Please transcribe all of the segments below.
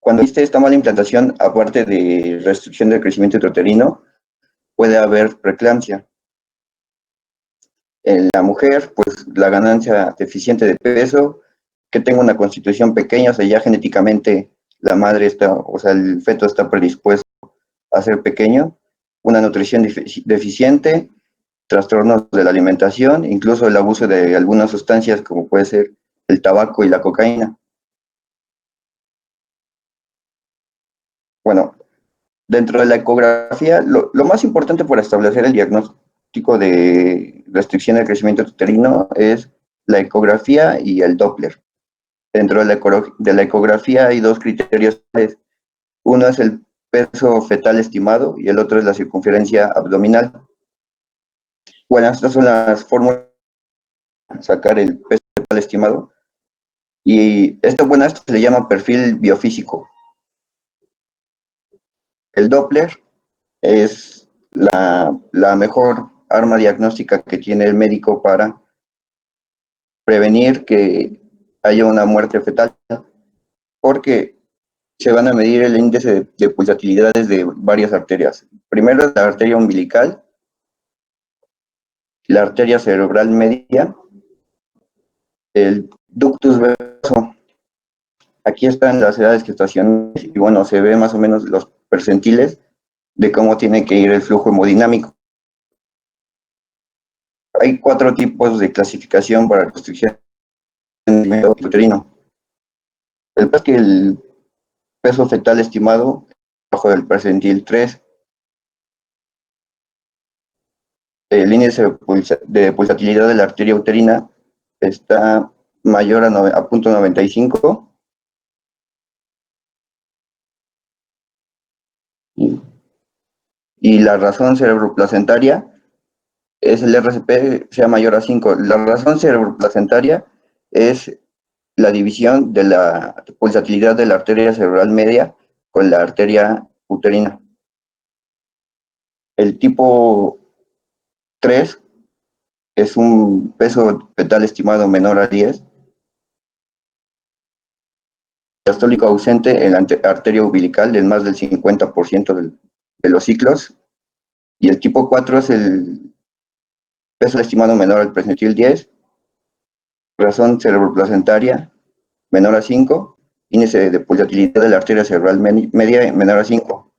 Cuando existe esta mala implantación, aparte de restricción del crecimiento intrauterino, puede haber preeclampsia. En la mujer, pues la ganancia deficiente de peso, que tenga una constitución pequeña, o sea, ya genéticamente la madre está, o sea, el feto está predispuesto a ser pequeño, una nutrición deficiente, trastornos de la alimentación, incluso el abuso de algunas sustancias como puede ser el tabaco y la cocaína. Bueno, dentro de la ecografía, lo más importante para establecer el diagnóstico de restricción del crecimiento uterino es la ecografía y el Doppler. Dentro de la ecografía hay dos criterios. Uno es el peso fetal estimado y el otro es la circunferencia abdominal. Bueno, estas son las fórmulas para sacar el peso fetal estimado. Y esto se le llama perfil biofísico. El Doppler es la mejor arma diagnóstica que tiene el médico para prevenir que haya una muerte fetal, porque se van a medir el índice de pulsatilidades de varias arterias. Primero la arteria umbilical, la arteria cerebral media, el ductus venoso. Aquí están las edades gestacionales y bueno, se ve más o menos los percentiles de cómo tiene que ir el flujo hemodinámico. Hay 4 tipos de clasificación para restricción del uterino. El peso fetal estimado bajo del percentil 3. El índice de pulsatilidad de la arteria uterina está mayor a 0.95. Y la razón cerebroplacentaria es el RCP sea mayor a 5. La razón cerebroplacentaria es la división de la pulsatilidad de la arteria cerebral media con la arteria uterina. El tipo 3 es un peso fetal estimado menor a 10, diastólico ausente en la arteria umbilical en más del 50% de los ciclos, y el tipo 4 es el peso estimado menor al percentil 10, razón cerebroplacentaria menor a 5, índice de pulsatilidad de la arteria cerebral media menor a 5.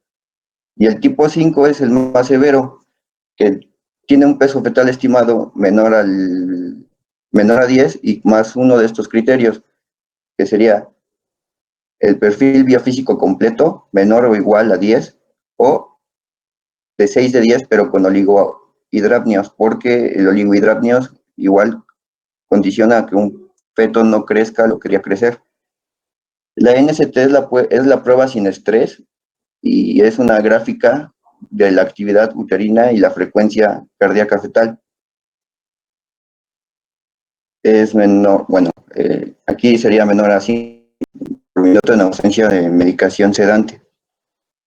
Y el tipo 5 es el más severo, que tiene un peso fetal estimado menor a 10 y más uno de estos criterios, que sería el perfil biofísico completo menor o igual a 10 o de 6 de 10 pero con oligohidrapnios, porque el oligohidrapnios igual condiciona a que un feto no crezca lo que quería crecer. La NST es la prueba sin estrés y es una gráfica de la actividad uterina y la frecuencia cardíaca fetal. Es menor, bueno, aquí sería menor a 5 por minuto en ausencia de medicación sedante.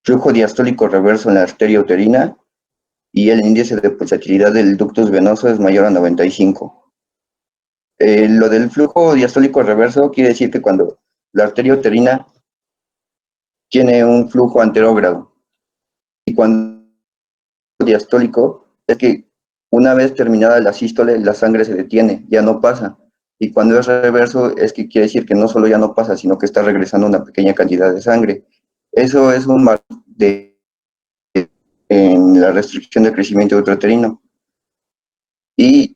Flujo diastólico reverso en la arteria uterina y el índice de pulsatilidad del ductus venoso es mayor a 95. Lo del flujo diastólico reverso quiere decir que cuando la arteria uterina tiene un flujo anterógrado, y cuando diastólico es que una vez terminada la sístole la sangre se detiene, ya no pasa, y cuando es reverso es que quiere decir que no solo ya no pasa, sino que está regresando una pequeña cantidad de sangre. Eso es un marco en la restricción del crecimiento uterino y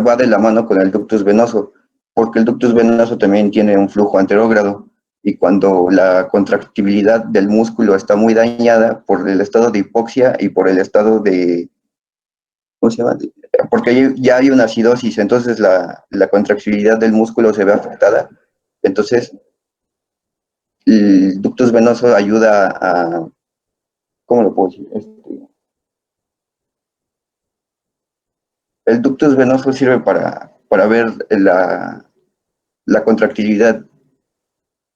va de la mano con el ductus venoso, porque el ductus venoso también tiene un flujo anterógrado, y cuando la contractibilidad del músculo está muy dañada por el estado de hipoxia y por el estado de, ¿cómo se llama? Porque ya hay una acidosis, entonces la contractibilidad del músculo se ve afectada, entonces el ductus venoso ayuda a, ¿cómo lo puedo decir? El ductus venoso sirve para ver la contractilidad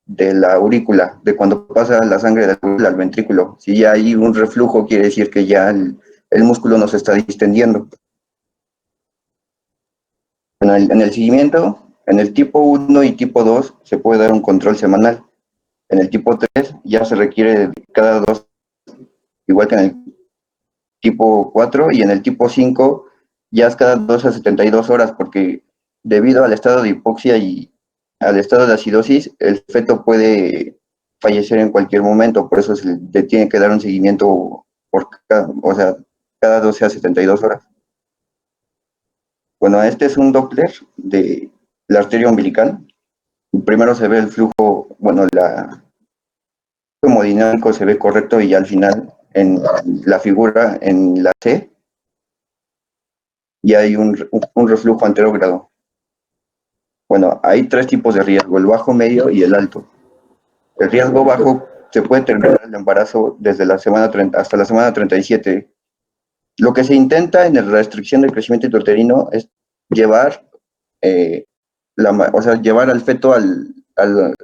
de la aurícula, de cuando pasa la sangre de la aurícula al ventrículo. Si ya hay un reflujo, quiere decir que ya el músculo no se está distendiendo. En el seguimiento, en el tipo 1 y tipo 2, se puede dar un control semanal. En el tipo 3 ya se requiere cada 2, igual que en el tipo 4, y en el tipo 5 ya es cada 2 a 72 horas, porque debido al estado de hipoxia y al estado de acidosis, el feto puede fallecer en cualquier momento, por eso se le tiene que dar un seguimiento por cada, o sea, cada 12 a 72 horas. Bueno, este es un Doppler de la arteria umbilical. Primero se ve el flujo, bueno, la hemodinámico se ve correcto, y al final en la figura, en la C, ya hay un reflujo anterógrado. Bueno, hay 3 tipos de riesgo: el bajo, medio y el alto. El riesgo bajo se puede terminar el embarazo desde la semana 30 hasta la semana 37. Lo que se intenta en la restricción del crecimiento intrauterino es llevar, o sea, llevar al feto a las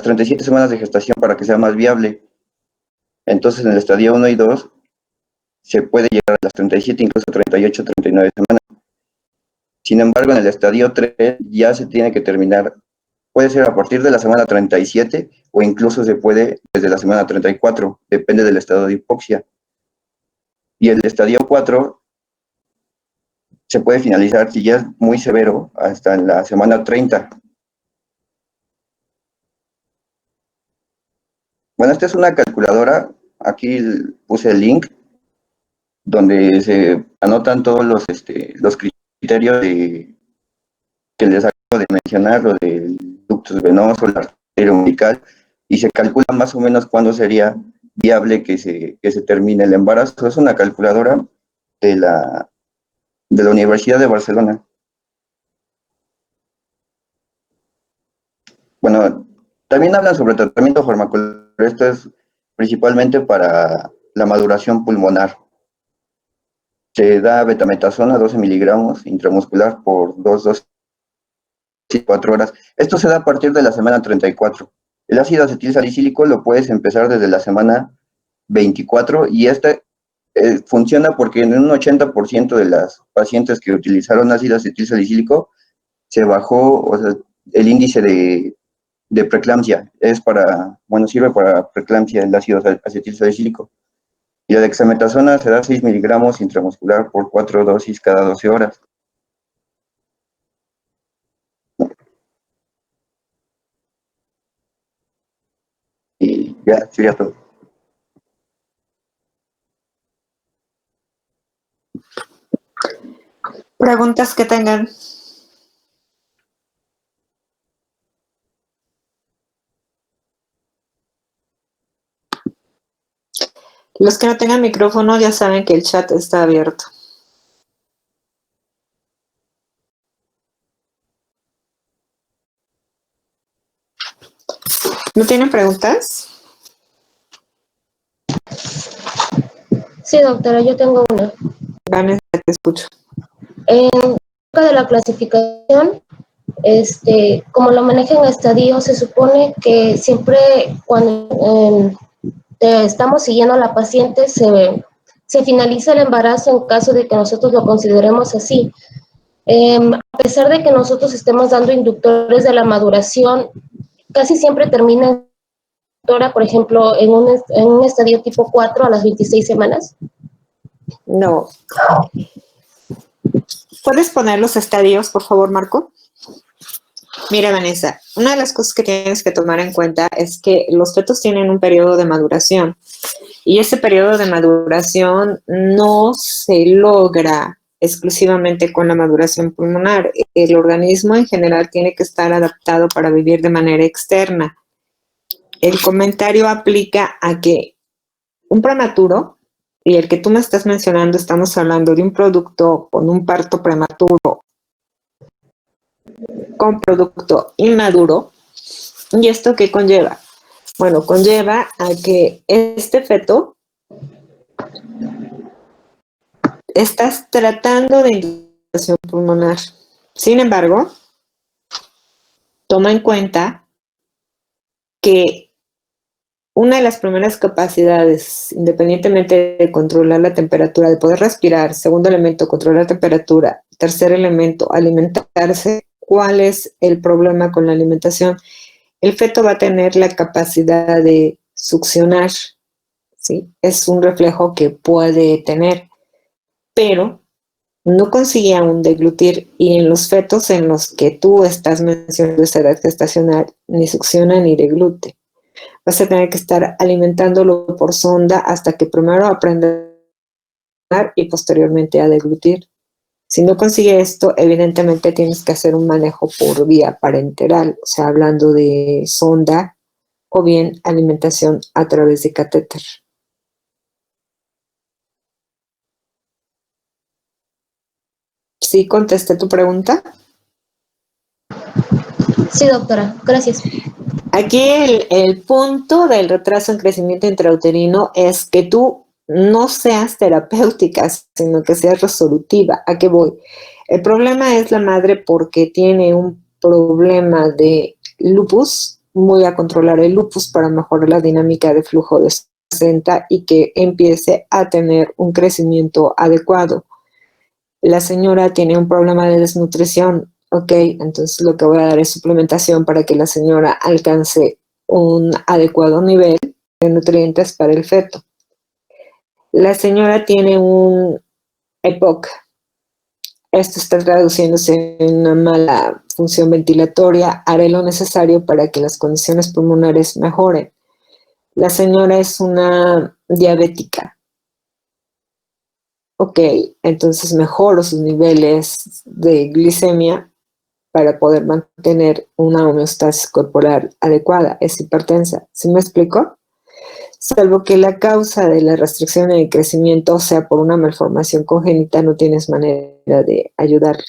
37 semanas de gestación para que sea más viable. Entonces, en el estadio 1 y 2 se puede llegar a las 37, incluso 38, 39 semanas. Sin embargo, en el estadio 3 ya se tiene que terminar, puede ser a partir de la semana 37 o incluso se puede desde la semana 34, depende del estado de hipoxia. Y el estadio 4 se puede finalizar, si ya es muy severo, hasta en la semana 30. Bueno, esta es una calculadora, aquí puse el link, donde se anotan todos los criterios que les acabo de mencionar, lo del ductus venoso, la arteria umbilical, y se calcula más o menos cuándo sería viable que se termine el embarazo. Es una calculadora de la Universidad de Barcelona. Bueno, también hablan sobre tratamiento farmacológico. Esto es principalmente para la maduración pulmonar. Se da betametasona 12 miligramos intramuscular por 2 dosis y 4 horas. Esto se da a partir de la semana 34. El ácido acetil salicílico lo puedes empezar desde la semana 24, y funciona porque en un 80% de las pacientes que utilizaron ácido acetil salicílico se bajó, o sea, el índice de preeclampsia. Sirve para preeclampsia el ácido acetil salicílico. Y la dexametasona se da 6 miligramos intramuscular por 4 dosis cada 12 horas. Y ya sería todo. Preguntas que tengan. Los que no tengan micrófono ya saben que el chat está abierto. ¿No tienen preguntas? Sí, doctora, yo tengo una. Vanessa, te escucho. En de la clasificación, como lo manejan estadios, se supone que siempre cuando estamos siguiendo a la paciente se finaliza el embarazo en caso de que nosotros lo consideremos así. A pesar de que nosotros estemos dando inductores de la maduración, casi siempre termina, doctora, por ejemplo, en un estadio tipo 4 a las 26 semanas. No. ¿Puedes poner los estadios, por favor, Marco? Mira, Vanessa, una de las cosas que tienes que tomar en cuenta es que los fetos tienen un periodo de maduración, y ese periodo de maduración no se logra exclusivamente con la maduración pulmonar. El organismo en general tiene que estar adaptado para vivir de manera externa. El comentario aplica a que un prematuro, y el que tú me estás mencionando, estamos hablando de un producto con un parto prematuro, con producto inmaduro. ¿Y esto qué conlleva? Bueno, conlleva a que este feto estás tratando de inducción pulmonar. Sin embargo, toma en cuenta que una de las primeras capacidades, independientemente de controlar la temperatura, de poder respirar, segundo elemento, controlar la temperatura, tercer elemento, alimentarse. ¿Cuál es el problema con la alimentación? el feto va a tener la capacidad de succionar, ¿sí? Es un reflejo que puede tener, pero no consigue aún deglutir, y en los fetos en los que tú estás mencionando esa edad gestacional, ni succiona ni deglute. Vas a tener que estar alimentándolo por sonda hasta que primero aprenda a succionar y posteriormente a deglutir. Si no consigue esto, evidentemente tienes que hacer un manejo por vía parenteral, o sea, hablando de sonda o bien alimentación a través de catéter. ¿Sí contesté tu pregunta? Sí, doctora, gracias. Aquí el punto del retraso en crecimiento intrauterino es que tú no seas terapéutica, sino que seas resolutiva. ¿A qué voy? El problema es la madre porque tiene un problema de lupus. Voy a controlar el lupus para mejorar la dinámica de flujo de placenta y que empiece a tener un crecimiento adecuado. La señora tiene un problema de desnutrición. Ok, entonces lo que voy a dar es suplementación para que la señora alcance un adecuado nivel de nutrientes para el feto. La señora tiene un EPOC. Esto está traduciéndose en una mala función ventilatoria. Haré lo necesario para que las condiciones pulmonares mejoren. La señora es una diabética. Ok, entonces mejoro sus niveles de glicemia para poder mantener una homeostasis corporal adecuada. Es hipertensa. ¿Sí me explico? Salvo que la causa de la restricción en el crecimiento sea por una malformación congénita, no tienes manera de ayudarle.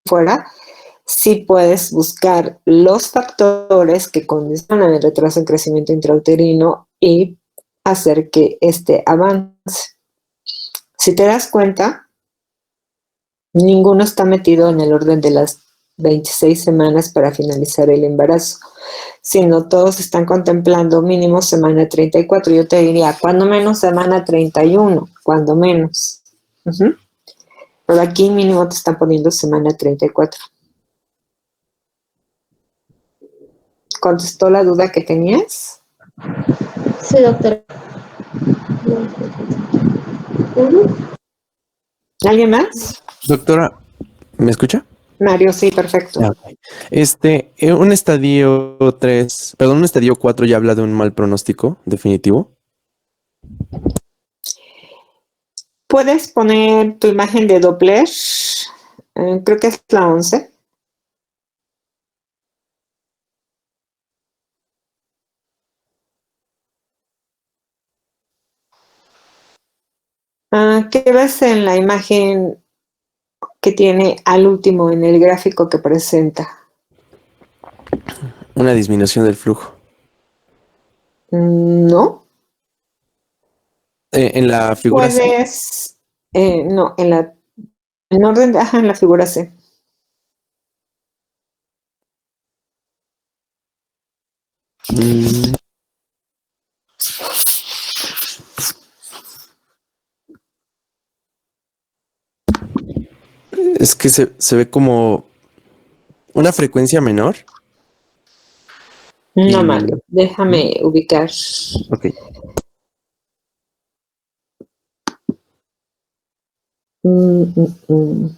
Fuera, sí puedes buscar los factores que condicionan el retraso en crecimiento intrauterino y hacer que este avance. Si te das cuenta, ninguno está metido en el orden de las 26 semanas para finalizar el embarazo, sino todos están contemplando mínimo semana 34. Yo te diría, cuando menos semana 31, cuando menos. Pero aquí mínimo te están poniendo semana 34. ¿Contestó la duda que tenías? Sí, doctora. ¿Alguien más? Doctora, ¿me escucha? Mario, sí, perfecto. Ok. Un estadio 3, perdón, un estadio 4 ya habla de un mal pronóstico definitivo. Puedes poner tu imagen de Doppler, creo que es la 11. ¿Qué ves en la imagen que tiene al último en el gráfico que presenta? Una disminución del flujo. No. En la figura C. Puedes, no, en orden de, en la figura C. Mm, es que se ve como una frecuencia menor. No, Mario, déjame ubicar. Ok. Mm, mm, mm.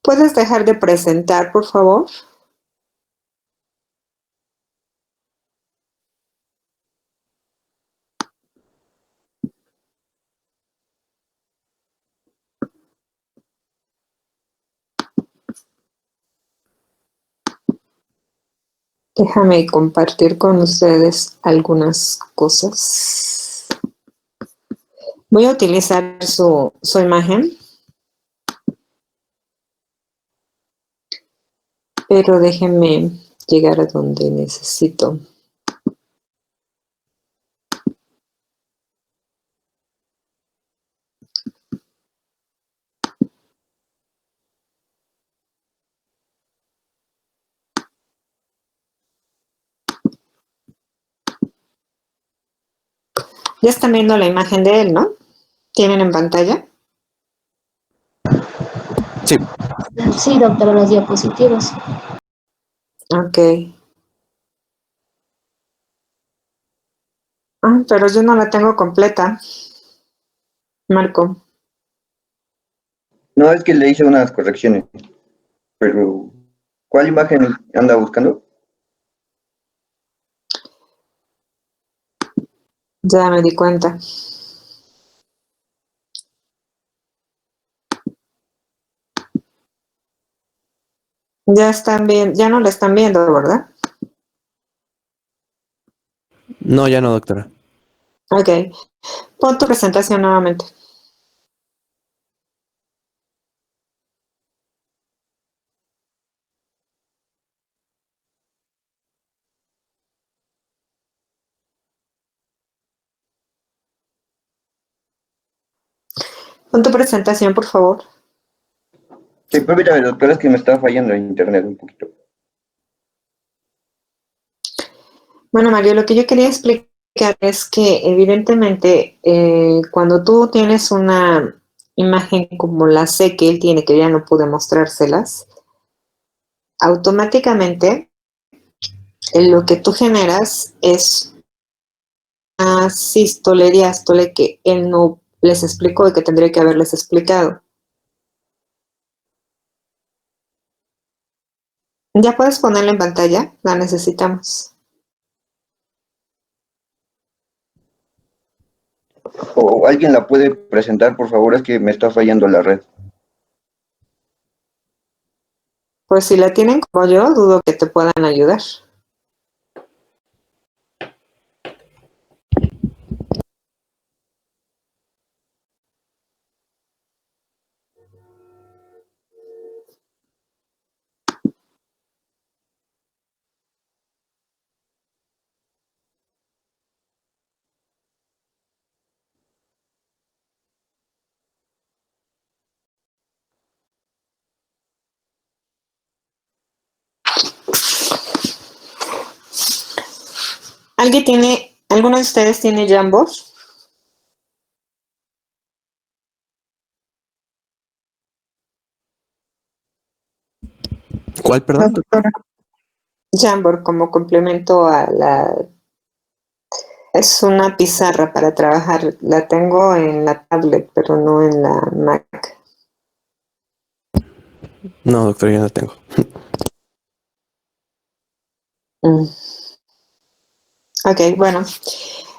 ¿Puedes dejar de presentar, por favor? Déjame compartir con ustedes algunas cosas. Voy a utilizar su imagen, pero déjenme llegar a donde necesito. Ya están viendo la imagen de él, ¿no? ¿Tienen en pantalla? Sí. Sí, doctora, las diapositivas. Ok. Ah, pero yo no la tengo completa, Marco. No, es que le hice unas correcciones, pero ¿cuál imagen anda buscando? Ya me di cuenta. Ya están bien, ya no la están viendo, ¿verdad? No, ya no, doctora. Ok. Pon tu presentación nuevamente. Pon tu presentación, por favor. Sí, permítame, doctora, es que me está fallando el internet un poquito. Bueno, Mario, lo que yo quería explicar es que evidentemente cuando tú tienes una imagen como la C que él tiene, que ya no pude mostrárselas, automáticamente lo que tú generas es una sístole, diástole que él no les explicó y que tendría que haberles explicado. ¿Ya puedes ponerla en pantalla? La necesitamos. O alguien la puede presentar, por favor, es que me está fallando la red. Pues si la tienen como yo, dudo que te puedan ayudar. ¿Alguno de ustedes tiene Jamboard? ¿Cuál, No, perdón? doctora. Jamboard como complemento a la... Es una pizarra para trabajar. La tengo en la tablet, pero no en la Mac. No, doctora, ya no tengo. Mm. Ok, bueno.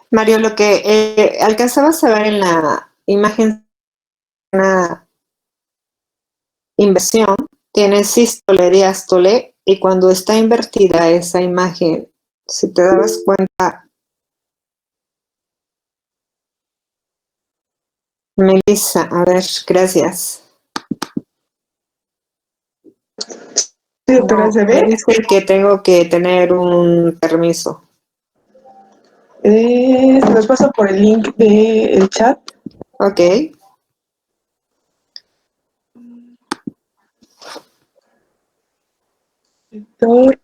Mario, lo que alcanzabas a ver en la imagen, una inversión, tiene sístole, diástole, y cuando está invertida esa imagen, si te dabas cuenta, Melissa, a ver, gracias. Sí, doctora, No, ¿se me ve? dice que tengo que tener un permiso. Se los paso por el link del chat. Ok,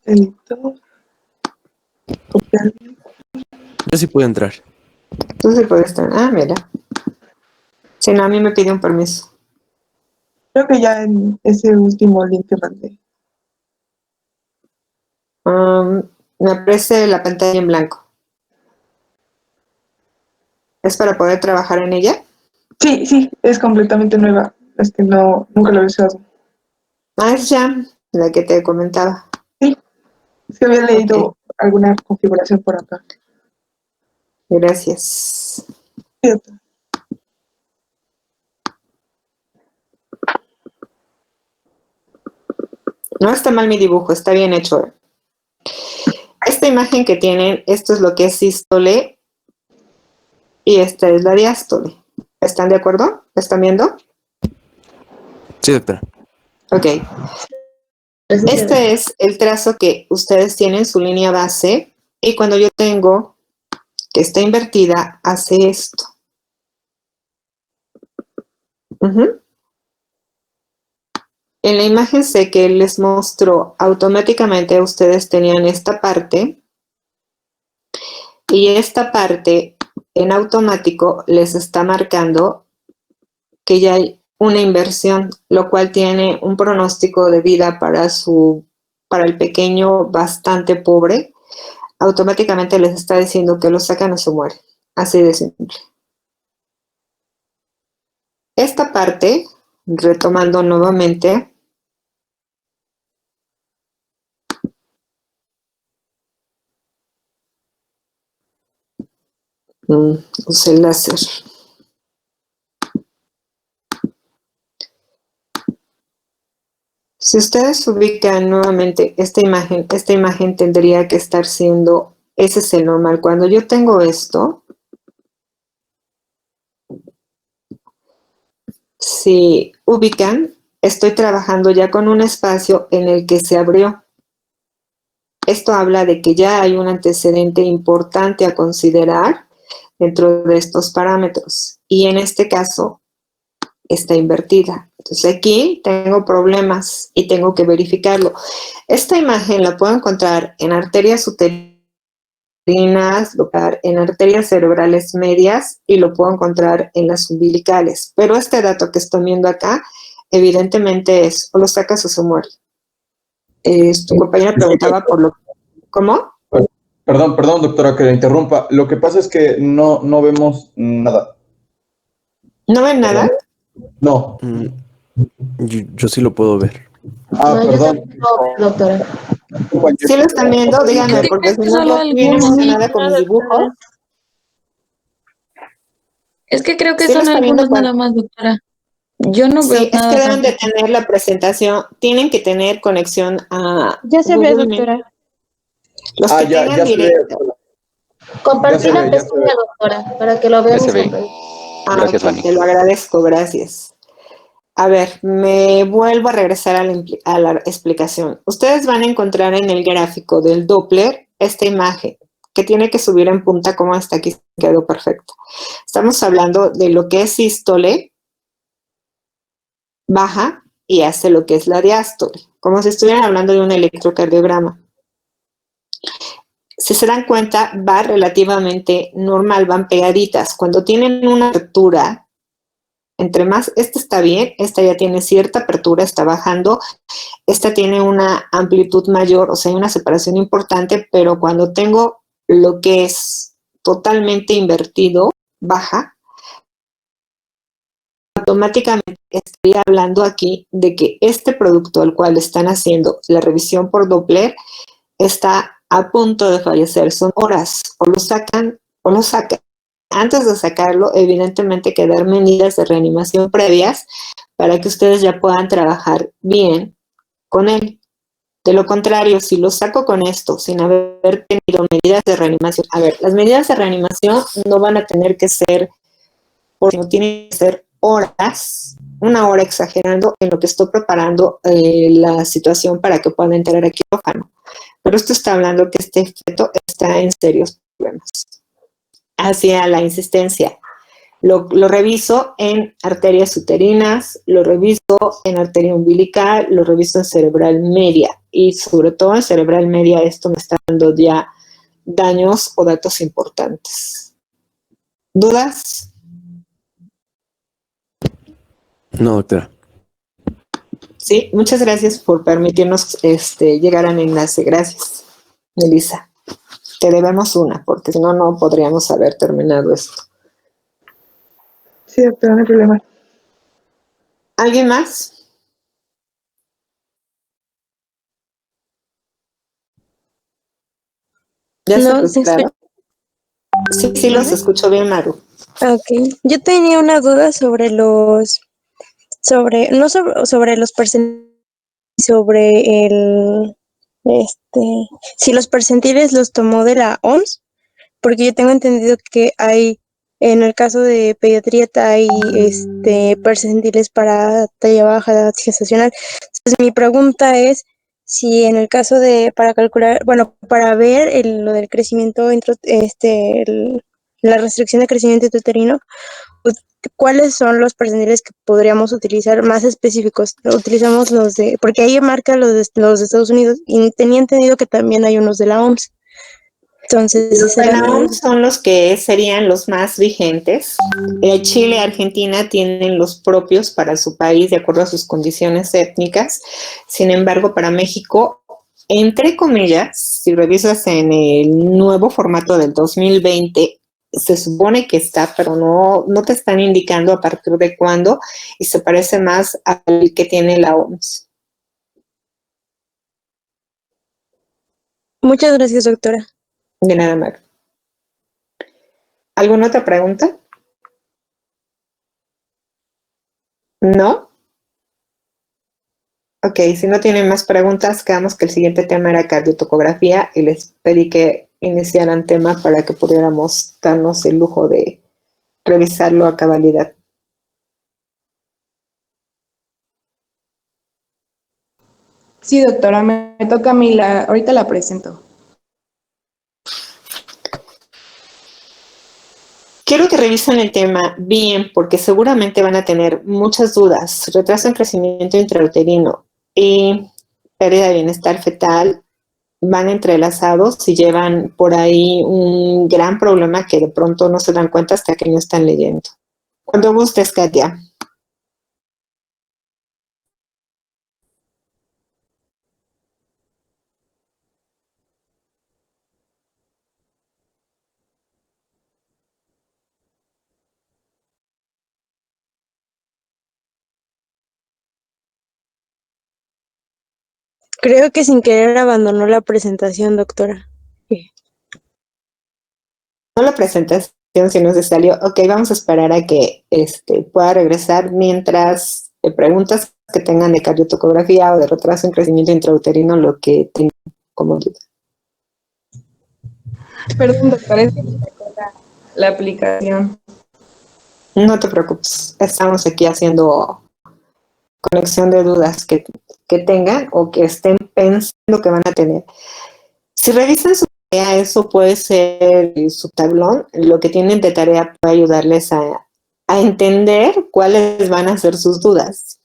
Editor, copiar. Yo sí puedo entrar. tú sí puedes tener. Ah, mira. Si no, a mí me pide un permiso. Creo que ya en ese último link que mandé. Me aparece la pantalla en blanco. ¿Es para poder trabajar en ella? Sí, sí, es completamente nueva. Es que no, nunca lo he usado. Ah, es ya la que te comentaba. Sí, es que había Ok, leído alguna configuración por acá. gracias. Sí, doctora. No está mal mi dibujo, está bien hecho. Esta imagen que tienen, esto es lo que es sístole y esta es la diástole. ¿Están de acuerdo? ¿Están viendo? Sí, doctora. Ok. Este es el trazo que ustedes tienen, su línea base, y cuando yo tengo que está invertida, hace esto. Ujú. En la imagen C que les mostró, automáticamente ustedes tenían esta parte, y esta parte en automático les está marcando que ya hay una inversión, lo cual tiene un pronóstico de vida para el pequeño bastante pobre. Automáticamente les está diciendo que lo sacan o se muere. Así de simple. Esta parte, retomando nuevamente, use el láser. Si ustedes ubican nuevamente esta imagen tendría que estar siendo, ese es el normal. Cuando yo tengo esto, si ubican, estoy trabajando ya con un espacio en el que se abrió. Esto habla de que ya hay un antecedente importante a considerar dentro de estos parámetros. Y en este caso, está invertida. Entonces aquí tengo problemas y tengo que verificarlo. Esta imagen la puedo encontrar en arterias uterinas, en arterias cerebrales medias y lo puedo encontrar en las umbilicales. Pero este dato que estoy viendo acá, evidentemente es o lo sacas o se muere. Tu compañera preguntaba por lo... ¿Cómo? Perdón, doctora, que la interrumpa. Lo que pasa es que no vemos nada. ¿No ven nada? No. Yo sí lo puedo ver. No, yo Perdón. tampoco, doctora. ¿Sí lo están viendo? Díganme, porque si no, yo estoy bien emocionada con mis dibujos. Es que creo que ¿Sí lo son está viendo algunos nada más, doctora. Yo no veo Sí, es nada. que deben de tener la presentación, tienen que tener conexión a Ya se ve, Google Meet. doctora. Los que ya tengan se ve. directo. Compartir la ya se ve. pestaña, doctora, para que lo vean Ya se mis ve. compañeros. Gracias, Ok, Fanny. te lo agradezco, gracias. A ver, me vuelvo a regresar a la explicación. Ustedes van a encontrar en el gráfico del Doppler esta imagen que tiene que subir en punta como hasta aquí quedó perfecto. Estamos hablando de lo que es sístole, baja y hace lo que es la diástole, como si estuvieran hablando de un electrocardiograma. Si se dan cuenta, va relativamente normal, van pegaditas. Cuando tienen una apertura, entre más, esta está bien, esta ya tiene cierta apertura, está bajando, esta tiene una amplitud mayor, o sea, hay una separación importante, pero cuando tengo lo que es totalmente invertido, baja, automáticamente estaría hablando aquí de que este producto al cual están haciendo la revisión por Doppler está a punto de fallecer. Son horas, o lo sacan o lo sacan. Antes de sacarlo, evidentemente que dar medidas de reanimación previas para que ustedes ya puedan trabajar bien con él. De lo contrario, si lo saco con esto, sin haber tenido medidas de reanimación, a ver, las medidas de reanimación no van a tener que ser, porque no tienen que ser horas, una hora exagerando en lo que estoy preparando la situación para que puedan entrar a quirófano. Pero esto está hablando que este feto está en serios problemas. Hacia la insistencia. Lo reviso en arterias uterinas, lo reviso en arteria umbilical, lo reviso en cerebral media y sobre todo en cerebral media esto me está dando ya daños o datos importantes. ¿Dudas? No, doctora. Sí, muchas gracias por permitirnos llegar al enlace. Gracias, Melissa. Te debemos una, porque si no, no podríamos haber terminado esto. Sí, doctora, no hay problema. ¿Alguien más? ¿Ya No, se frustraron? Sí, los escucho bien, Maru. Ok. Yo tenía una duda sobre sobre los percentiles, sobre si los percentiles los tomó de la OMS, porque yo tengo entendido que en el caso de pediatría hay percentiles para talla baja, edad gestacional. Entonces mi pregunta es si en el caso para calcular, bueno, para ver lo del crecimiento, la restricción de crecimiento uterino, ¿cuáles son los percentiles que podríamos utilizar más específicos? Utilizamos porque ahí marca los de Estados Unidos y tenía entendido que también hay unos de la OMS. Entonces, Los de serán la OMS son los que serían los más vigentes. Chile y Argentina tienen los propios para su país de acuerdo a sus condiciones étnicas. Sin embargo, para México, entre comillas, si revisas en el nuevo formato del 2020, se supone que está, pero no te están indicando a partir de cuándo, y se parece más al que tiene la OMS. Muchas gracias, doctora. De nada más. ¿Alguna otra pregunta? ¿No? Ok, si no tienen más preguntas, quedamos que el siguiente tema era cardiotocografía y les pedí que iniciaran tema para que pudiéramos darnos el lujo de revisarlo a cabalidad. Sí, doctora, me toca a mí, ahorita la presento. Quiero que revisen el tema bien porque seguramente van a tener muchas dudas. Retraso en crecimiento intrauterino y pérdida de bienestar fetal van entrelazados y llevan por ahí un gran problema que de pronto no se dan cuenta hasta que no están leyendo. Cuando gustes, Katia. Creo que sin querer abandonó la presentación, doctora. No la presentación, si no se salió. Ok, vamos a esperar a que pueda regresar mientras preguntas que tengan de cardiotocografía o de retraso en crecimiento intrauterino, lo que tengan como duda. Perdón, doctora, es que me sacó la aplicación. No te preocupes, estamos aquí haciendo conexión de dudas que tengan o que estén pensando que van a tener. Si revisan su tarea, eso puede ser su tablón. Lo que tienen de tarea puede ayudarles a entender cuáles van a ser sus dudas.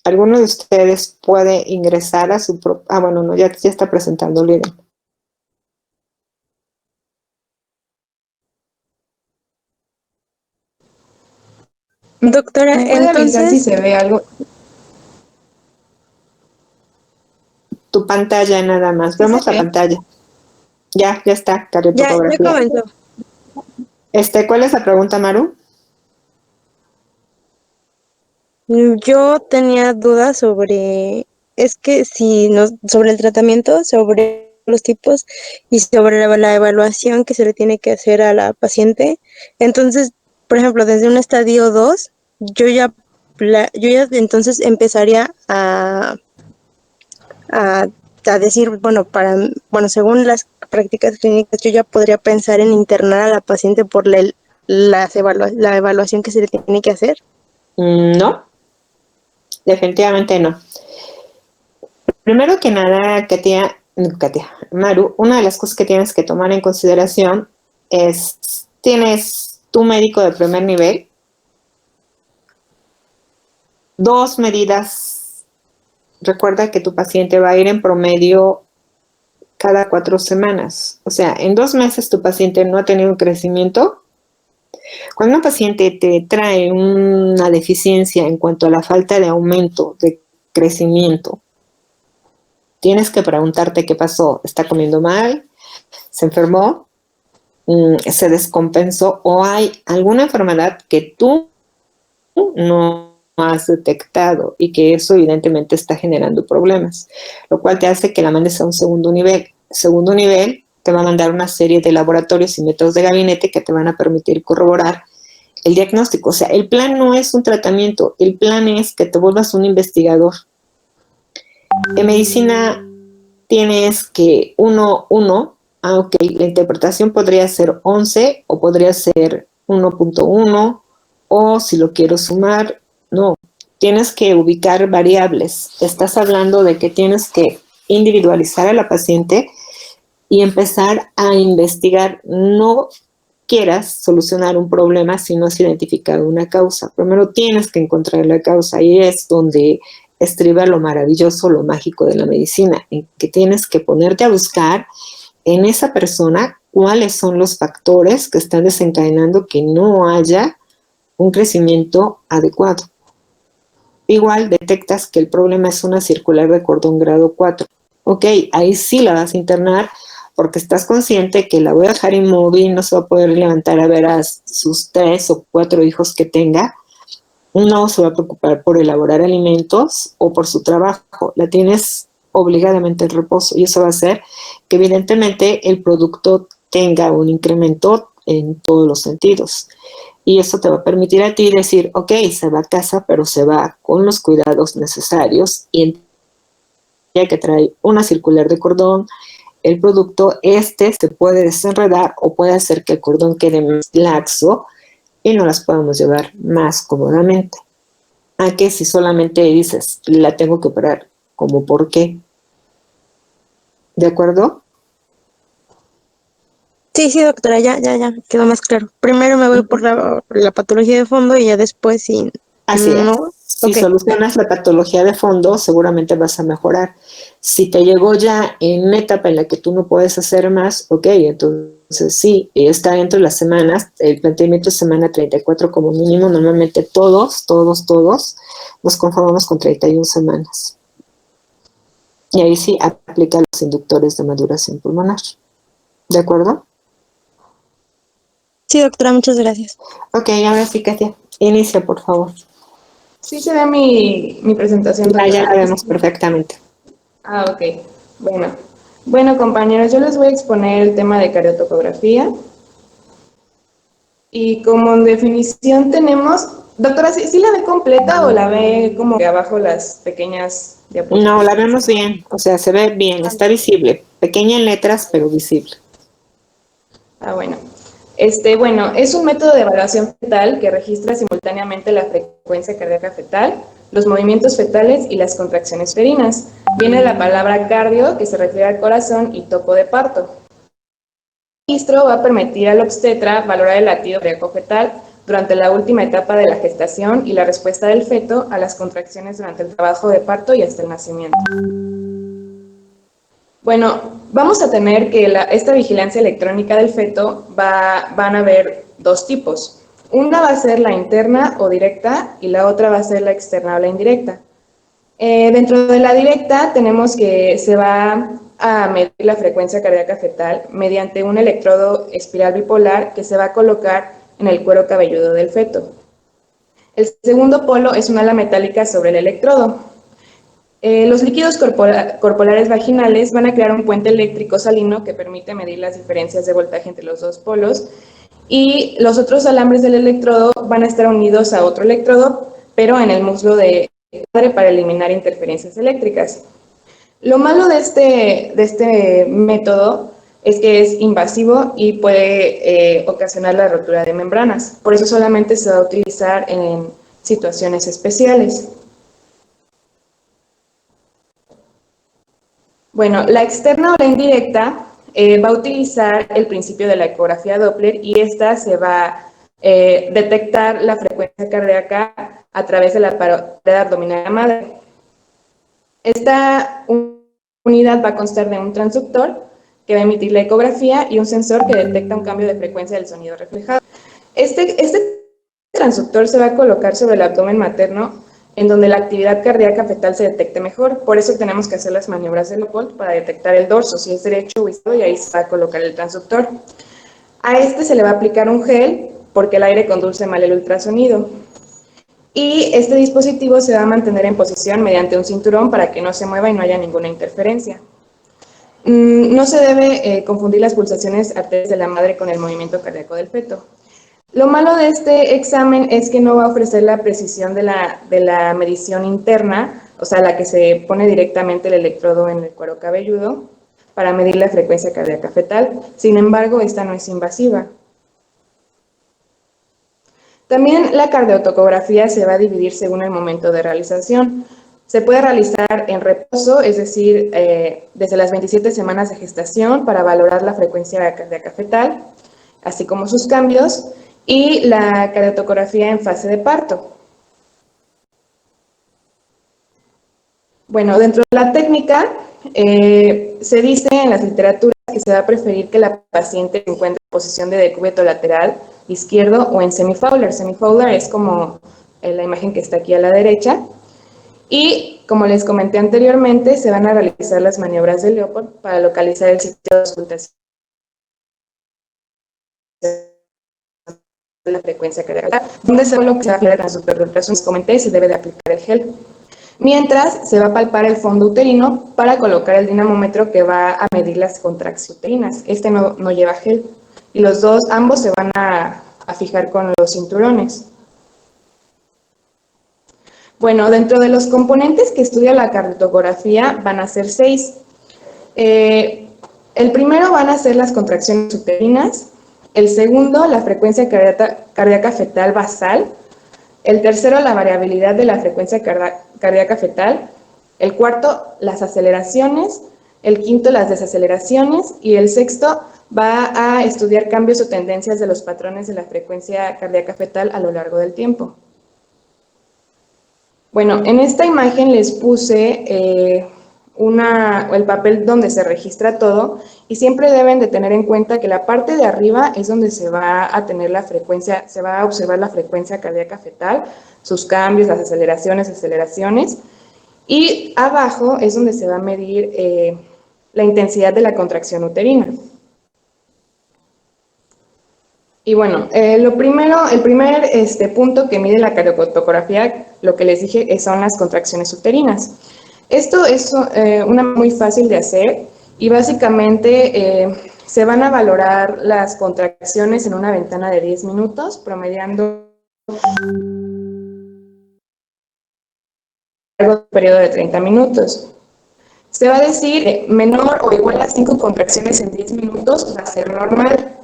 ¿Alguno de ustedes puede ingresar a su propio... Ah, bueno, no, ya está presentando, Liren. Doctora, ¿Me puede avisar si entonces, se ve algo? Tu pantalla nada más. ¿Sí Vemos se la ve? pantalla. Ya está, ya cardiotocografía. comenzó. ¿Cuál es la pregunta, Maru? Yo tenía dudas sobre, es que si nos, sobre el tratamiento, sobre los tipos y sobre la evaluación que se le tiene que hacer a la paciente. Entonces, por ejemplo, desde un estadio 2, yo ya entonces empezaría a, a decir, bueno, según las prácticas clínicas, yo ya podría pensar en internar a la paciente por la evaluación que se le tiene que hacer. No, definitivamente no. Primero que nada, Maru, una de las cosas que tienes que tomar en consideración es, tienes tu médico de primer nivel, 2 medidas. Recuerda que tu paciente va a ir en promedio cada 4 semanas. O sea, en 2 meses tu paciente no ha tenido un crecimiento. Cuando un paciente te trae una deficiencia en cuanto a la falta de aumento, de crecimiento, tienes que preguntarte qué pasó. ¿Está comiendo mal? ¿Se enfermó? ¿Se descompensó? ¿O hay alguna enfermedad que tú no has detectado y que eso evidentemente está generando problemas? Lo cual te hace que la mandes a un segundo nivel. Segundo nivel te va a mandar una serie de laboratorios y métodos de gabinete que te van a permitir corroborar el diagnóstico. O sea, el plan no es un tratamiento, el plan es que te vuelvas un investigador. En medicina tienes que aunque la interpretación podría ser 11 o podría ser 1.1 o si lo quiero sumar, no. Tienes que ubicar variables. Estás hablando de que tienes que individualizar a la paciente y empezar a investigar. No quieras solucionar un problema si no has identificado una causa. Primero tienes que encontrar la causa y es donde estriba lo maravilloso, lo mágico de la medicina, en que tienes que ponerte a buscar en esa persona cuáles son los factores que están desencadenando que no haya un crecimiento adecuado. Igual detectas que el problema es una circular de cordón grado 4. Ok, ahí sí la vas a internar porque estás consciente que la voy a dejar inmóvil, no se va a poder levantar a ver a sus 3 o 4 hijos que tenga. No se va a preocupar por elaborar alimentos o por su trabajo. La tienes obligadamente en reposo y eso va a hacer que evidentemente el producto tenga un incremento en todos los sentidos. Y eso te va a permitir a ti decir, ok, se va a casa, pero se va con los cuidados necesarios y ya que trae una circular de cordón, el producto se puede desenredar o puede hacer que el cordón quede más laxo y no las podemos llevar más cómodamente. A que si solamente dices, la tengo que operar, ¿como por qué? ¿De acuerdo? Sí, doctora, ya, quedó más claro. Primero me voy por la patología de fondo y ya después si Así es. no. Si Ok. solucionas la patología de fondo, seguramente vas a mejorar. Si te llegó ya en una etapa en la que tú no puedes hacer más, ok, entonces sí, está dentro de las semanas, el planteamiento es semana 34 como mínimo, normalmente todos nos conformamos con 31 semanas. Y ahí sí aplica los inductores de maduración pulmonar. ¿De acuerdo? Sí, doctora, muchas gracias. Ok, ahora sí, Katia, inicia, por favor. Sí se ve mi presentación, Ya doctora. la vemos perfectamente. Ah, ok. Bueno, compañeros, yo les voy a exponer el tema de cariotopografía. Y como en definición tenemos, doctora, ¿sí la ve completa o la ve como que abajo las pequeñas diapositivas? No, la vemos bien, o sea, se ve bien, está visible, pequeña en letras, pero visible. Ah, bueno. Bueno, es un método de evaluación fetal que registra simultáneamente la frecuencia cardíaca fetal, los movimientos fetales y las contracciones uterinas. Viene la palabra cardio, que se refiere al corazón, y topo de parto. El registro va a permitir al obstetra valorar el latido cardíaco fetal durante la última etapa de la gestación y la respuesta del feto a las contracciones durante el trabajo de parto y hasta el nacimiento. Bueno, vamos a tener que esta vigilancia electrónica del feto van a haber dos tipos. Una va a ser la interna o directa y la otra va a ser la externa o la indirecta. Dentro de la directa tenemos que se va a medir la frecuencia cardíaca fetal mediante un electrodo espiral bipolar que se va a colocar en el cuero cabelludo del feto. El segundo polo es una ala metálica sobre el electrodo. Los líquidos corporales vaginales van a crear un puente eléctrico salino que permite medir las diferencias de voltaje entre los dos polos y los otros alambres del electrodo van a estar unidos a otro electrodo, pero en el muslo de madre para eliminar interferencias eléctricas. Lo malo de este método es que es invasivo y puede ocasionar la rotura de membranas. Por eso solamente se va a utilizar en situaciones especiales. Bueno, la externa o la indirecta va a utilizar el principio de la ecografía Doppler y esta se va a detectar la frecuencia cardíaca a través de la pared abdominal de la madre. Esta unidad va a constar de un transductor que va a emitir la ecografía y un sensor que detecta un cambio de frecuencia del sonido reflejado. Este transductor se va a colocar sobre el abdomen materno en donde la actividad cardíaca fetal se detecte mejor. Por eso tenemos que hacer las maniobras de Leopold para detectar el dorso, si es derecho o izquierdo, y ahí se va a colocar el transductor. A este se le va a aplicar un gel porque el aire conduce mal el ultrasonido. Y este dispositivo se va a mantener en posición mediante un cinturón para que no se mueva y no haya ninguna interferencia. No se debe confundir las pulsaciones arteriales de la madre con el movimiento cardíaco del feto. Lo malo de este examen es que no va a ofrecer la precisión de la medición interna, o sea, la que se pone directamente el electrodo en el cuero cabelludo para medir la frecuencia cardíaca fetal. Sin embargo, esta no es invasiva. También la cardiotocografía se va a dividir según el momento de realización. Se puede realizar en reposo, es decir, desde las 27 semanas de gestación para valorar la frecuencia cardíaca fetal, así como sus cambios, y la cardiotocografía en fase de parto. Bueno, dentro de la técnica, se dice en las literaturas que se va a preferir que la paciente se encuentre en posición de decúbito lateral izquierdo o en semifowler. Semifowler es como la imagen que está aquí a la derecha. Y, como les comenté anteriormente, se van a realizar las maniobras de Leopold para localizar el sitio de auscultación de la frecuencia cardíaca, donde se va a localizar la superrotación. Les comenté, se debe de aplicar el gel. Mientras, se va a palpar el fondo uterino para colocar el dinamómetro que va a medir las contracciones uterinas. Este no lleva gel. Y ambos se van a fijar con los cinturones. Bueno, dentro de los componentes que estudia la cardiotocografía van a ser 6. El primero van a ser las contracciones uterinas, el segundo, la frecuencia cardíaca fetal basal, el tercero, la variabilidad de la frecuencia cardíaca fetal, el cuarto, las aceleraciones, el quinto, las desaceleraciones, y el sexto va a estudiar cambios o tendencias de los patrones de la frecuencia cardíaca fetal a lo largo del tiempo. Bueno, en esta imagen les puse el papel donde se registra todo, y siempre deben de tener en cuenta que la parte de arriba es donde se va a tener la frecuencia, se va a observar la frecuencia cardíaca fetal, sus cambios, las aceleraciones, y abajo es donde se va a medir la intensidad de la contracción uterina. Y bueno, el primer punto que mide la cardiotocografía, lo que les dije, son las contracciones uterinas. Esto es una muy fácil de hacer, y básicamente se van a valorar las contracciones en una ventana de 10 minutos, promediando un periodo de 30 minutos. Se va a decir menor o igual a 5 contracciones en 10 minutos va a ser normal.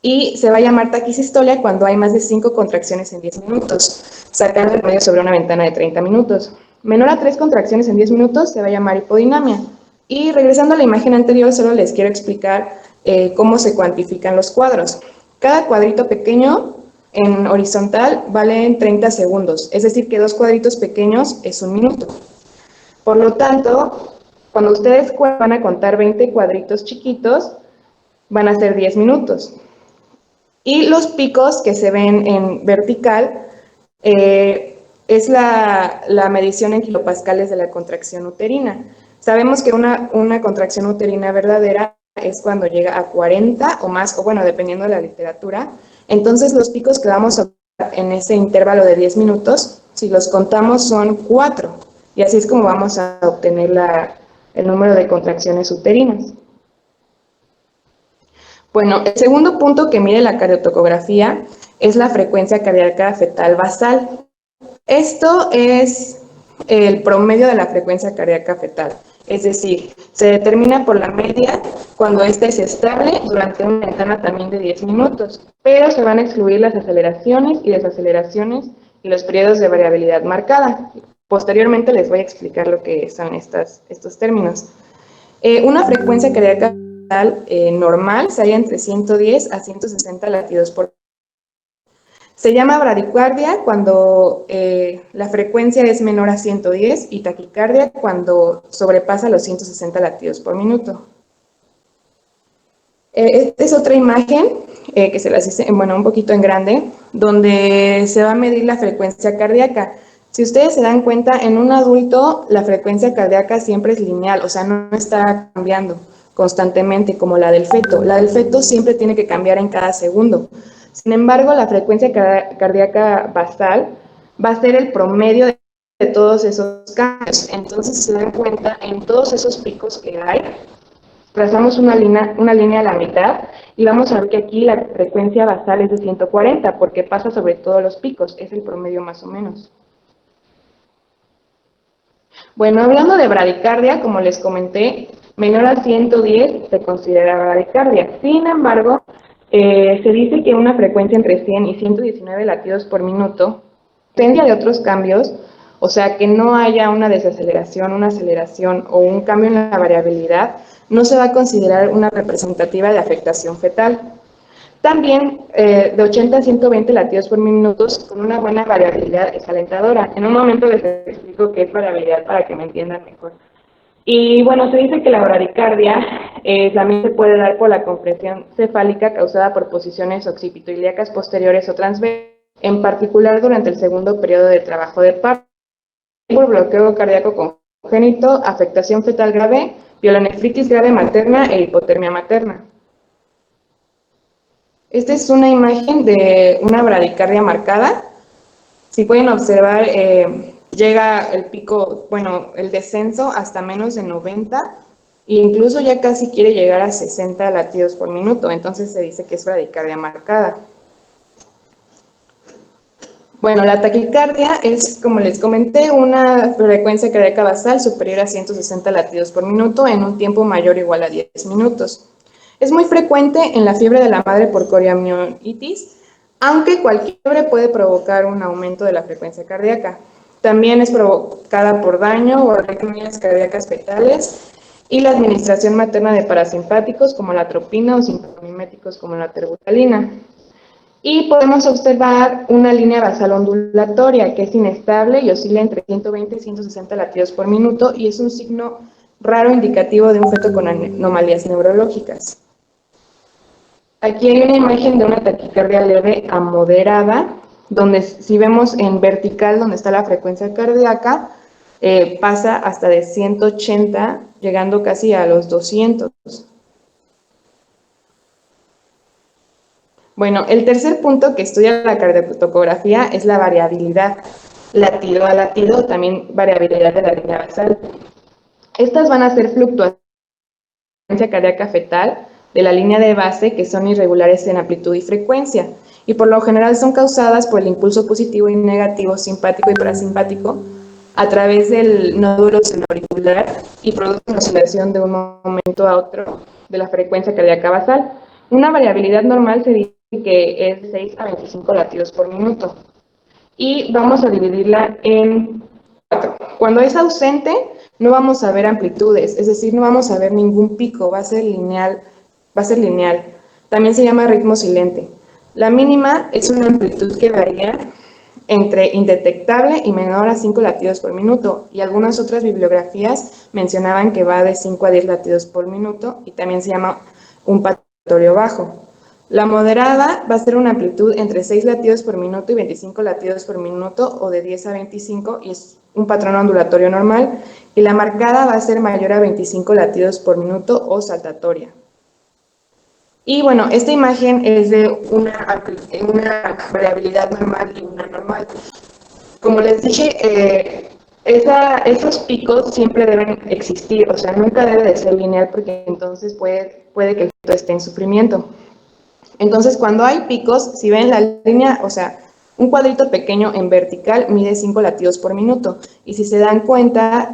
Y se va a llamar taquisistolia cuando hay más de 5 contracciones en 10 minutos, sacando el medio sobre una ventana de 30 minutos. Menor a 3 contracciones en 10 minutos se va a llamar hipodinamia. Y regresando a la imagen anterior, solo les quiero explicar cómo se cuantifican los cuadros. Cada cuadrito pequeño en horizontal vale en 30 segundos, es decir, que 2 cuadritos pequeños es 1 minuto. Por lo tanto, cuando ustedes van a contar 20 cuadritos chiquitos, van a ser 10 minutos. Y los picos que se ven en vertical es la medición en kilopascales de la contracción uterina. Sabemos que una contracción uterina verdadera es cuando llega a 40 o más, o bueno, dependiendo de la literatura. Entonces, los picos que vamos a observar en ese intervalo de 10 minutos, si los contamos, son 4. Y así es como vamos a obtener el número de contracciones uterinas. Bueno, el segundo punto que mide la cardiotocografía es la frecuencia cardíaca fetal basal. Esto es el promedio de la frecuencia cardíaca fetal, es decir, se determina por la media cuando ésta es estable durante una ventana también de 10 minutos, pero se van a excluir las aceleraciones y desaceleraciones y los periodos de variabilidad marcada. Posteriormente les voy a explicar lo que son estos términos. Una frecuencia cardíaca normal se halla entre 110 a 160 latidos por minuto. Se llama bradicardia cuando la frecuencia es menor a 110 y taquicardia cuando sobrepasa los 160 latidos por minuto. Esta es otra imagen que se las hice un poquito en grande, donde se va a medir la frecuencia cardíaca. Si ustedes se dan cuenta, en un adulto la frecuencia cardíaca siempre es lineal, o sea, no está cambiando constantemente como la del feto. La del feto siempre tiene que cambiar en cada segundo. Sin embargo, la frecuencia cardíaca basal va a ser el promedio de todos esos cambios. Entonces, si se dan cuenta, en todos esos picos que hay, trazamos una línea a la mitad y vamos a ver que aquí la frecuencia basal es de 140 porque pasa sobre todos los picos, es el promedio más o menos. Bueno, hablando de bradicardia, como les comenté, menor a 110 se considera bradicardia. Sin embargo, se dice que una frecuencia entre 100 y 119 latidos por minuto, ausencia de otros cambios, o sea, que no haya una desaceleración, una aceleración o un cambio en la variabilidad, no se va a considerar una representativa de afectación fetal. También de 80 a 120 latidos por minuto con una buena variabilidad es alentadora. En un momento les explico qué es variabilidad para que me entiendan mejor. Y bueno, se dice que la bradicardia también se puede dar por la compresión cefálica causada por posiciones occipitoilíacas posteriores o transversales, en particular durante el segundo periodo de trabajo de parto, por bloqueo cardíaco congénito, afectación fetal grave, pielonefritis grave materna e hipotermia materna. Esta es una imagen de una bradicardia marcada. Si pueden observar, llega el pico, bueno, el descenso hasta menos de 90 e incluso ya casi quiere llegar a 60 latidos por minuto, entonces se dice que es bradicardia marcada. Bueno, la taquicardia es, como les comenté, una frecuencia cardíaca basal superior a 160 latidos por minuto en un tiempo mayor o igual a 10 minutos. Es muy frecuente en la fiebre de la madre por coriomionitis, aunque cualquier fiebre puede provocar un aumento de la frecuencia cardíaca. También es provocada por daño o arritmias cardíacas fetales y la administración materna de parasimpáticos como la atropina o simpamiméticos como la terbutalina. Y podemos observar una línea basal ondulatoria que es inestable y oscila entre 120 y 160 latidos por minuto y es un signo raro indicativo de un feto con anomalías neurológicas. Aquí hay una imagen de una taquicardia leve a moderada, donde si vemos en vertical donde está la frecuencia cardíaca, pasa hasta de 180, llegando casi a los 200. Bueno, el tercer punto que estudia la cardiotocografía es la variabilidad latido a latido, también variabilidad de la línea basal. Estas van a ser fluctuaciones cardíaca fetal de la línea de base que son irregulares en amplitud y frecuencia y por lo general son causadas por el impulso positivo y negativo simpático y parasimpático a través del nódulo senoauricular y producen oscilación de un momento a otro de la frecuencia cardíaca basal. Una variabilidad normal se dice que es de 6 a 25 latidos por minuto y vamos a dividirla en 4. Cuando es ausente no vamos a ver amplitudes, es decir, no vamos a ver ningún pico, va a ser lineal. También se llama ritmo silente. La mínima es una amplitud que varía entre indetectable y menor a 5 latidos por minuto, y algunas otras bibliografías mencionaban que va de 5 a 10 latidos por minuto, y también se llama un patrón bajo. La moderada va a ser una amplitud entre 6 latidos por minuto y 25 latidos por minuto, o de 10 a 25, y es un patrón ondulatorio normal, y la marcada va a ser mayor a 25 latidos por minuto o saltatoria. Y bueno, esta imagen es de una variabilidad normal y una normal. Como les dije, esos picos siempre deben existir, o sea, nunca debe de ser lineal porque entonces puede que el feto esté en sufrimiento. Entonces, cuando hay picos, si ven la línea, o sea, un cuadrito pequeño en vertical mide 5 latidos por minuto, y si se dan cuenta,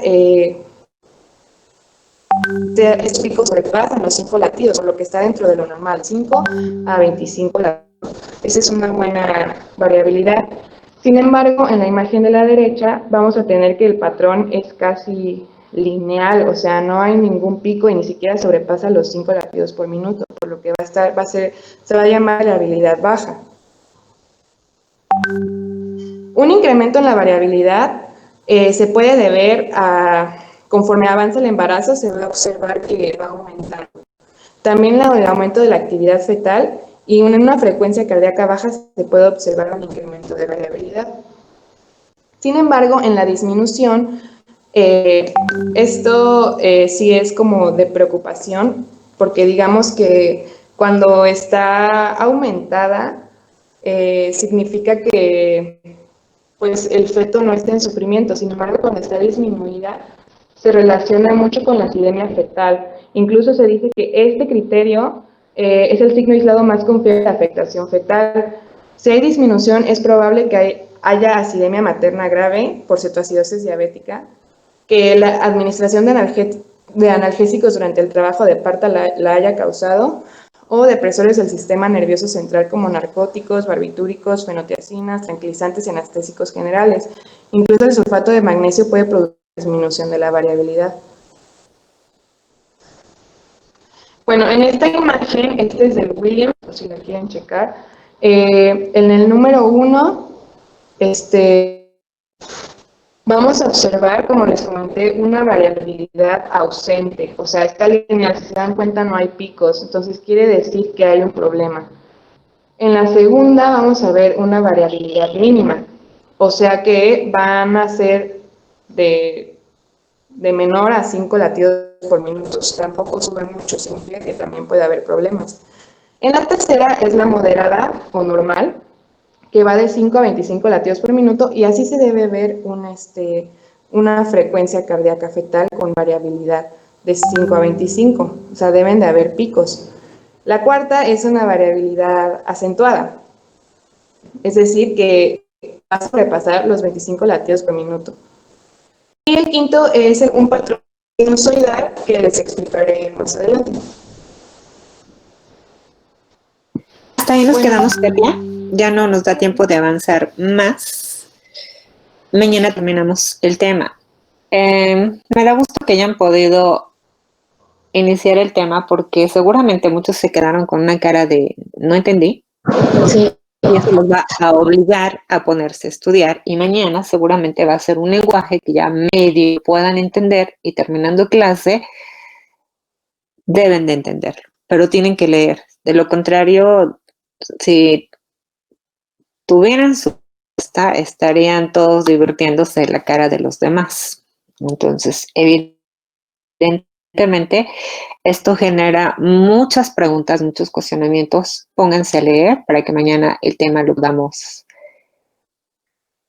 estos picos sobrepasan los 5 latidos, por lo que está dentro de lo normal, 5 a 25 latidos. Esa es una buena variabilidad. Sin embargo, en la imagen de la derecha vamos a tener que el patrón es casi lineal, o sea, no hay ningún pico y ni siquiera sobrepasa los 5 latidos por minuto, por lo que se va a llamar variabilidad baja. Un incremento en la variabilidad se puede deber a, conforme avanza el embarazo, se va a observar que va aumentando. También el aumento de la actividad fetal y en una frecuencia cardíaca baja se puede observar un incremento de variabilidad. Sin embargo, en la disminución, esto sí es como de preocupación, porque digamos que cuando está aumentada, significa que pues, el feto no está en sufrimiento. Sin embargo, cuando está disminuida, se relaciona mucho con la acidemia fetal. Incluso se dice que este criterio es el signo aislado más confiable de afectación fetal. Si hay disminución, es probable que haya acidemia materna grave por cetoacidosis diabética, que la administración de analgésicos durante el trabajo de parto la haya causado, o depresores del sistema nervioso central como narcóticos, barbitúricos, fenotiacinas, tranquilizantes y anestésicos generales. Incluso el sulfato de magnesio puede producir disminución de la variabilidad. Bueno, en esta imagen, este es de Williams por si la quieren checar. En el número 1, vamos a observar, como les comenté, una variabilidad ausente. O sea, esta lineal, si se dan cuenta, no hay picos. Entonces, quiere decir que hay un problema. En la segunda, vamos a ver una variabilidad mínima. O sea que van a ser de menor a 5 latidos por minuto. Tampoco suben mucho, significa que también puede haber problemas. En la tercera es la moderada o normal, que va de 5 a 25 latidos por minuto, y así se debe ver una frecuencia cardíaca fetal con variabilidad de 5 a 25, o sea, deben de haber picos. La cuarta es una variabilidad acentuada, es decir, que va a sobrepasar los 25 latidos por minuto. Y el quinto es un patrón sinusoidal que les explicaré más adelante. Hasta ahí nos quedamos, Katia. Ya no nos da tiempo de avanzar más. Mañana terminamos el tema. Me da gusto que hayan podido iniciar el tema porque seguramente muchos se quedaron con una cara de no entendí. Sí. Y eso los va a obligar a ponerse a estudiar y mañana seguramente va a ser un lenguaje que ya medio puedan entender y terminando clase deben de entenderlo, pero tienen que leer. De lo contrario, si tuvieran su respuesta, estarían todos divirtiéndose en la cara de los demás. Entonces, evidentemente, esto genera muchas preguntas, muchos cuestionamientos. Pónganse a leer para que mañana el tema lo podamos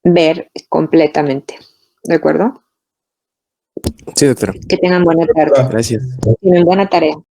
ver completamente. ¿De acuerdo? Sí, doctora. Que tengan buena tarde. Gracias. Tienen buena tarea.